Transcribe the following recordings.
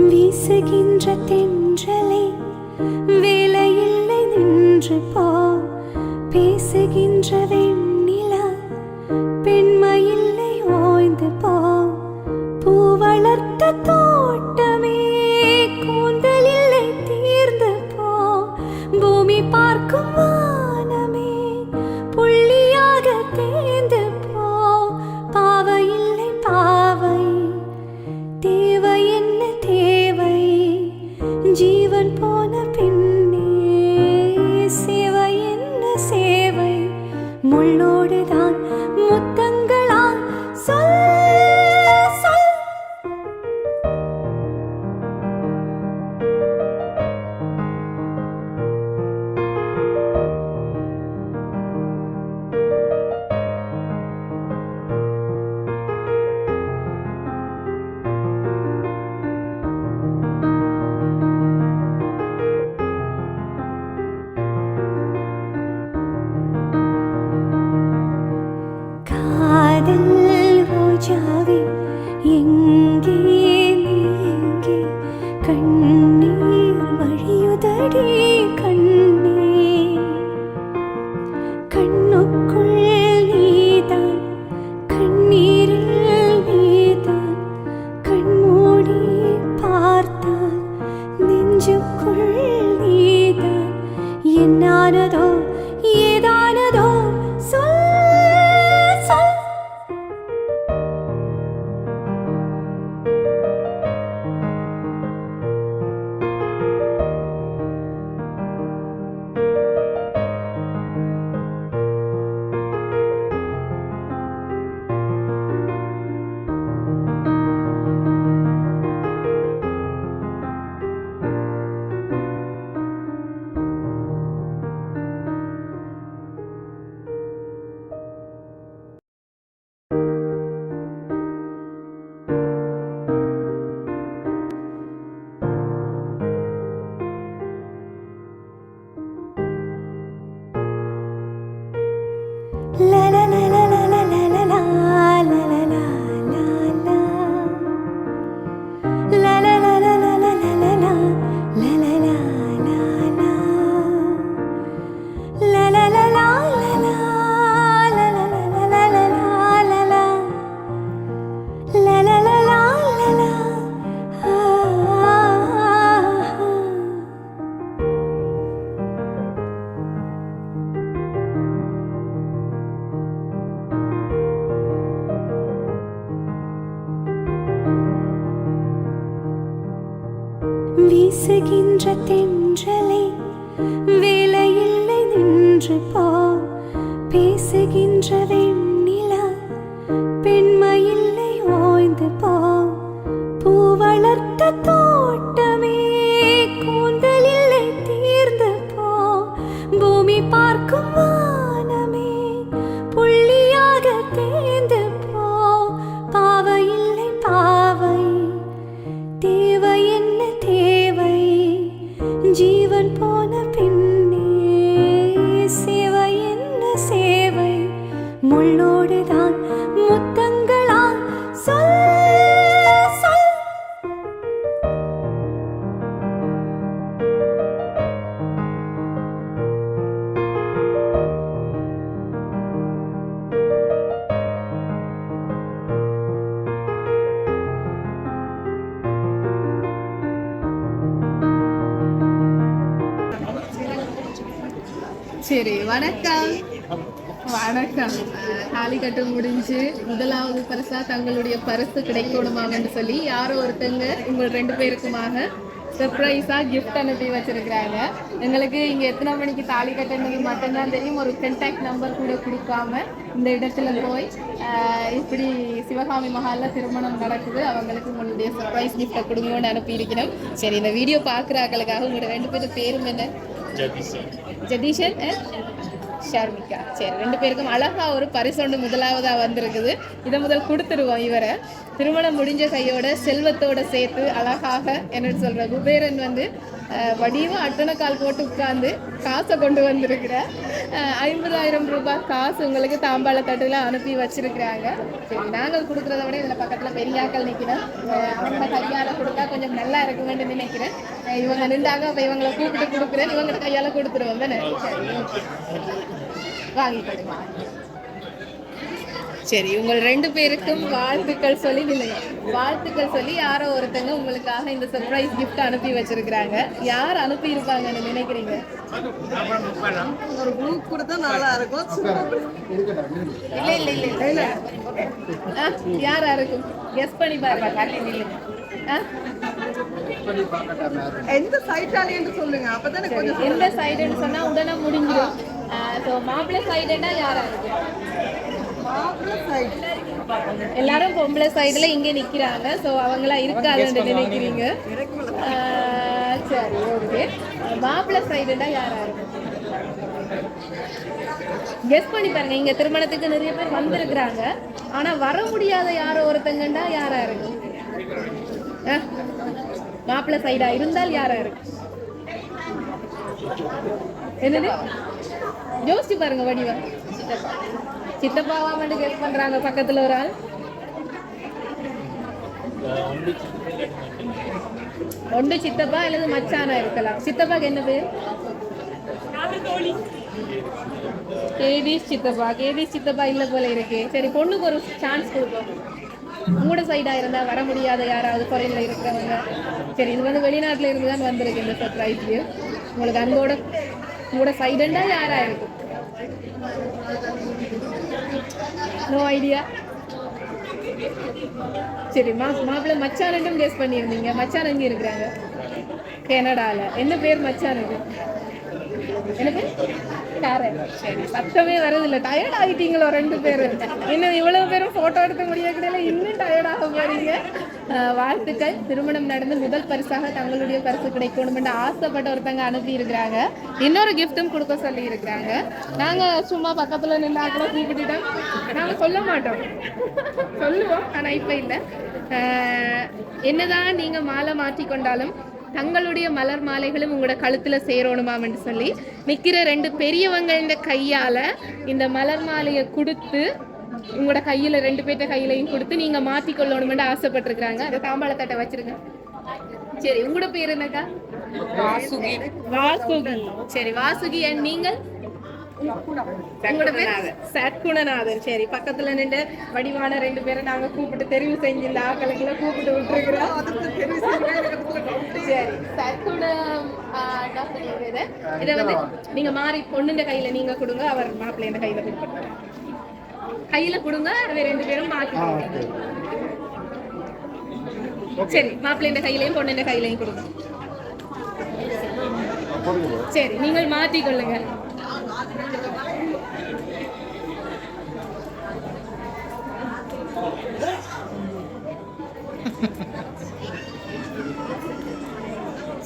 வீசுகின்ற தென்றலே வேலையில்லை நின்று போ. பேசுகின்ற வெண்ணிலா பெண்மையில்லை ஓய்ந்து போ. பூ வளர்த்த தோட்டமே கூந்தல் இல்லை தீர்ந்து போ. பூமி பார்க்கும் வானமே புள்ளியாக தேர்ந்து போ. பாவை இல்லை பாவை தேவை என்ன தேவை ஜீவன் போன பின்னே சேவை என்ன சேவை முள்ளோடுதான் முத்தங்களா சொல் சொல். காதல் ரோஜாவே எங்கே நீ எங்கே கண்ணீர் வழியுதடி கண்ணே. கண்ணுக்குள் நீதான் கண்ணீரில் நீதான் கண்மூடி பார்த்தால் நெஞ்சுக்குள் நீதான். என்னானதோ ஏதானதோ சொல் சொல். La la la la la la la la la la la la la la. La la la la la la la la la la la la la la. La la la la la la la la la la la la la la. La la la la la la. வீசுகின்ற தென்றலே வேலையில்லை நின்று போ. பேசுகின்ற வெண்ணிலா பெண்மையில்லை ஓய்ந்து போ. பூ வளர்த்த தோட்டமே கூந்தல் இல்லை தீர்ந்து போ. பூமி பார்க்கும் வானமே புள்ளியாக தேர்ந்து போ. பாவை இல்லை பாவை தேவை என்ன தேவை ஜீவன் போன பின்னே சேவை என்ன சேவை முள்ளோடுதான் முத்தங்களா சொல் சொல். சரி, வணக்கம். வணக்கம். தாலி கட்டு முடிஞ்சு முதலாவது பரிசா தங்களுடைய பரிசு கிடைக்கணுமாங்கன்னு சொல்லி யாரோ ஒருத்தங்க உங்கள் 2 பேருக்குமாக சர்ப்ரைஸா கிஃப்ட் அனுப்பி வச்சிருக்கிறாங்க. எங்களுக்கு இங்க எத்தனை மணிக்கு தாலி கட்டுறது மட்டும்தான் தெரியும். ஒரு கான்டாக்ட் நம்பர் கூட கொடுக்காம இந்த இடத்துல போய் இப்படி சிவகாமி மஹால்ல திருமணம் நடக்குது, அவங்களுக்கு உங்களுடைய சர்ப்ரைஸ் கிஃப்டை கொடுங்கன்னு அனுப்பி இருக்கிறோம். சரி, இந்த வீடியோ பார்க்குறாங்களுக்காக உங்களோட 2 பேரும் பேரும் என்ன? ஜதீஷன் ஷர்மிகா. சரி, 2 பேருக்கும் அழகா ஒரு பரிசு ஒன்று முதலாவதா வந்திருக்குது. இதை முதல் கொடுத்துருவோம். இவரை திருமணம் முடிஞ்ச கையோட செல்வத்தோட சேர்த்து அழகாக என்ன சொல்ற குபேரன் வந்து வடிவம் அட்டனைக்கால் போட்டு உட்கார்ந்து காசை கொண்டு வந்திருக்கிற 50,000 ரூபாய் காசு உங்களுக்கு தாம்பாள தட்டுல அனுப்பி வச்சிருக்கிறாங்க. சரி, நாங்கள் கொடுக்குறத விட இதில் பக்கத்தில் பெரியாக்கள் நிற்கிறேன். அவங்க கையால் கொடுத்தா கொஞ்சம் நல்லா இருக்குமென்னு நினைக்கிறேன். இவங்க நின்றாங்க, அப்போ இவங்களை கூப்பிட்டு கொடுக்குறேன். இவங்க கையால் கொடுத்துருவோம் தானே? வாங்கிக்கொடுங்க. சரி, உங்கள் 2 பேருக்கும் வாழ்த்துக்கள் சொல்லி வாழ்த்துக்கள் சொல்லி யாரோ ஒருத்தங்க உங்களுக்காக இந்த சர்ப்ரைஸ் கிஃப்ட் அனுப்பி வச்சிருக்கிறாங்க. யார் அனுப்பி இருப்பாங்கன்னு நினைக்கிறீங்க? ஒரு குரூப் கொடுத்தா நல்லா இருக்கும். இல்ல யாரா இருக்கும்? கெஸ் பண்ணி பாருங்க. எந்த சைட்டாலே என்று சொல்லுங்க, அப்பதானே கொஞ்சம். எந்த சைடுன்னு சொன்னா உடனே முடிஞ்சிடும். ஸோ மாப்பிள்ளை சைடுன்னா யாரா இருக்கு? எல்லாரும் பொம்பளை சைடுல இங்க நிக்கிறாங்க. ஸோ அவங்களா இருக்காதுன்னு நினைக்கிறீங்க? சரி, ஓகே. மாப்பிள்ளை சைடுனா யாரா இருக்கும்? கெஸ் பண்ணி பாருங்க. இங்க திருமணத்துக்கு நிறைய பேர் வந்திருக்கிறாங்க. ஆனா வர முடியாத யாரோ ஒருத்தங்கண்டா யாரா இருக்கும்? மாப்பிள்ளை சைடா இருந்தால் யாரா இருக்கும்? என்னது யோசிச்சு பாருங்க. வடிவா சித்தப்பாவா மட்டும் கெஸ் பண்றாங்க. பக்கத்துல ஒரு ஆள். ஒன்று சித்தப்பா அல்லது மச்சானா இருக்கலாம். சித்தப்பாக்கு என்ன பேர்? கேதீஷ் சித்தப்பா. கேதீஷ் சித்தப்பா இல்ல போல இருக்கு. சரி, பொண்ணுக்கு ஒரு சான்ஸ் கொடுப்போம். உங்களோட சைடா இருந்தா வர முடியாத யாராவது குறையில இருக்கிறவங்க. சரி, இது வந்து வெளிநாட்டுல இருந்து தான் வந்திருக்கு இந்த சர்ப்ரைஸ். உங்களுக்கு அன்போட உங்களோட சைடுண்டா யாரா இருக்கும்? No idea. சரி, மாப்பிள்ளை மச்சானும் கெஸ் பண்ணியிருந்தீங்க. மச்சான் எங்க இருக்கிறாங்க? கனடால. என்ன பேர் மச்சானுக்கு? என்ன பேர்? சரி, சத்தமே வரதில்ல. டயர்ட் ஆகிட்டீங்களோ 2 பேரும்? இன்னும் இவ்வளவு பேரும் போட்டோ எடுக்க முடியக்கூட இன்னும் டயர்டாக போறீங்க. வாழ்த்துக்கள். திருமணம் நடந்து முதல் பரிசாக தங்களுடைய பரிசு கிடைக்கணும் என்று ஆசைப்பட்ட ஒருத்தங்க அனுப்பி இருக்கிறாங்க. இன்னொரு கிஃப்டும் கொடுக்க சொல்லி இருக்கிறாங்க. நாங்க சும்மா பக்கத்துல நின்னாக்களை கூப்பிட்டுட்டோம். நாங்க சொல்ல மாட்டோம், சொல்லுவோம், ஆனா இப்ப இல்லை. என்னதான் நீங்க மாலை மாற்றி கொண்டாலும் தங்களுடைய மலர் மாலைகளும் உங்களோட கழுத்துல சேரணுமான்னு சொல்லி நிக்கிற 2 பெரியவங்க இந்த கையால இந்த மலர் மாலையை கொடுத்து உங்களோட கையில 2 பேர்ட்ட கையிலையும் கொடுத்து நீங்க மாத்திக்கொள்ளணும்னு ஆசைப்பட்டிருக்கிறாங்க. அந்த தாம்பாளத்தட்டை வச்சிருங்க. சரி, உங்களோட பேர் என்னக்கா? வாசுகி. வாசுகி. சரி, வாசுகி. நீங்கள்? உங்களோட பேர்? சத்குணநாதன். சரி, பக்கத்துல நின்று வடிவான 2 பேரை நாங்க கூப்பிட்டு தெரிவு செஞ்சு இந்த ஆக்களுக்குள்ள கூப்பிட்டு விட்டுருக்கிறோம். சரி, சத்குணம் இதை வந்து நீங்க மாறி பொண்ணுங்க கையில நீங்க கொடுங்க, அவர் மாப்பிள்ளைய கையில கொடுப்பாங்க. கையில கொடுங்க, அவை 2 பேரும் மாத்தி. சரி, மாப்பிள்ளைய கையிலையும் பொண்ணுங்க கையிலையும் கொடுங்க. சரி, நீங்கள் மாற்றிக்கொள்ளுங்க.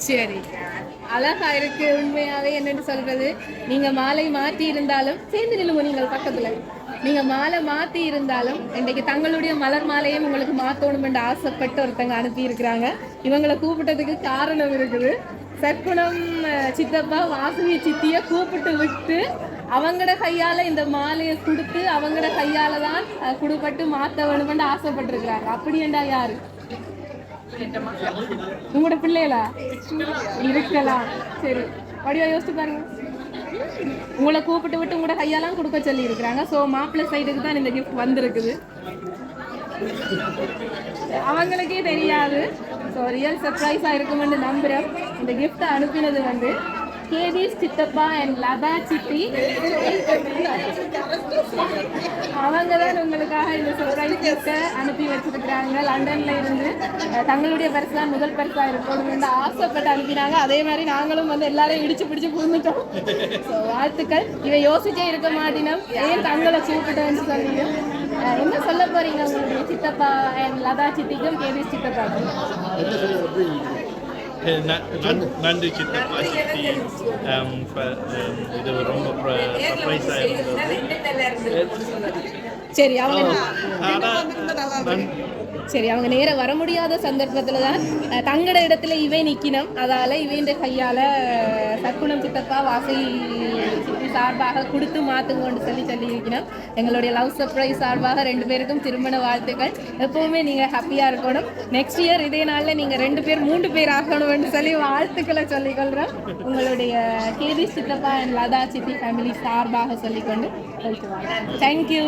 சரி, அழகா இருக்கு. உண்மையாவே என்னன்னு சொல்றது, நீங்க மாலை மாத்தி இருந்தாலும் சேர்ந்து நில்லுங்க. நீங்கள் பக்கத்துல நீங்க மாலை மாத்தி இருந்தாலும் இன்றைக்கு தங்களுடைய மலர் மாலையும் உங்களுக்கு மாத்தணும் என்று ஆசைப்பட்டு ஒருத்தங்க அனுப்பி இருக்கிறாங்க. இவங்களை கூப்பிட்டதுக்கு காரணம் இருக்குது. சற்குணம் சித்தப்பா வாசுகி சித்திய கூப்பிட்டு விட்டு அவங்களோட கையால இந்த மாலையை கொடுத்து அவங்களோட கையால தான் குடுப்பட்டு மாத்த வேணும்னு ஆசைப்பட்டிருக்கிறாங்க. அப்படி என்றா யாரு? உங்களோட பிள்ளைகளா இருக்கலாம். சரி, வடிவா யோசிச்சு பாருங்க. உங்களை கூப்பிட்டு விட்டு உங்களோட கையாலாம் கொடுக்க சொல்லி இருக்கிறாங்க. ஸோ மாப்பிள்ளை சைடுக்கு தான் இந்த கிஃப்ட் வந்திருக்குது. அவங்களுக்கே தெரியாது. ஸோ ரியல் சர்ப்ரைஸாக இருக்குமென்னு நம்புகிறேன். இந்த கிஃப்டை அனுப்பினது வந்து கேதீஷ் சித்தப்பா அண்ட் லதா சித்தி. அவங்க தான் உங்களுக்காக இந்த சர்ப்ரைஸ் கிஃப்டை அனுப்பி வச்சிருக்கிறாங்க. லண்டன்ல இருந்து தங்களுடைய பரிசா முதல் பரிசா இருக்கணும்னு ஆசைப்பட்டு அனுப்பினாங்க. அதே மாதிரி நாங்களும் வந்து எல்லாரையும் இடிச்சு பிடிச்சு புரிஞ்சுட்டோம். ஸோ வாழ்த்துக்கள். இவை யோசிச்சே இருக்க மாட்டினோம், ஏன் தங்களை கூப்பிட்டோன்னு சொல்லி. என்ன சொல்ல போறீங்க உங்களுடைய சித்தப்பா அண்ட் லதா சித்திக்கும் கேதீஷ் சித்தப்பாக்கும்? நன்றி சித்தப்பா சித்தி. இது ரொம்ப சர்ப்ரைஸாக இருந்தது. சரி, அவங்க சரி, அவங்க நேரம் வர முடியாத சந்தர்ப்பத்தில் தான் தங்கட இடத்துல இவை நிற்கினோம். அதால் இவைன்ற கையால் சற்குணம் சித்தப்பா வாசை சித்தி சார்பாக கொடுத்து மாற்றுங்கன்னு சொல்லியிருக்கணும். எங்களுடைய லவ் சர்ப்ரைஸ் சார்பாக 2 பேருக்கும் திருமண வாழ்த்துக்கள். எப்போவுமே நீங்கள் ஹாப்பியாக இருக்கணும். நெக்ஸ்ட் இயர் இதே நாளில் நீங்கள் 2 பேர் 3 பேர் ஆகணும்னு சொல்லி வாழ்த்துக்களை சொல்லிக்கொள்கிறோம். உங்களுடைய கேதி சித்தப்பா அண்ட் லதா சித்தி ஃபேமிலி சார்பாக சொல்லிக்கொண்டு தேங்க்யூ.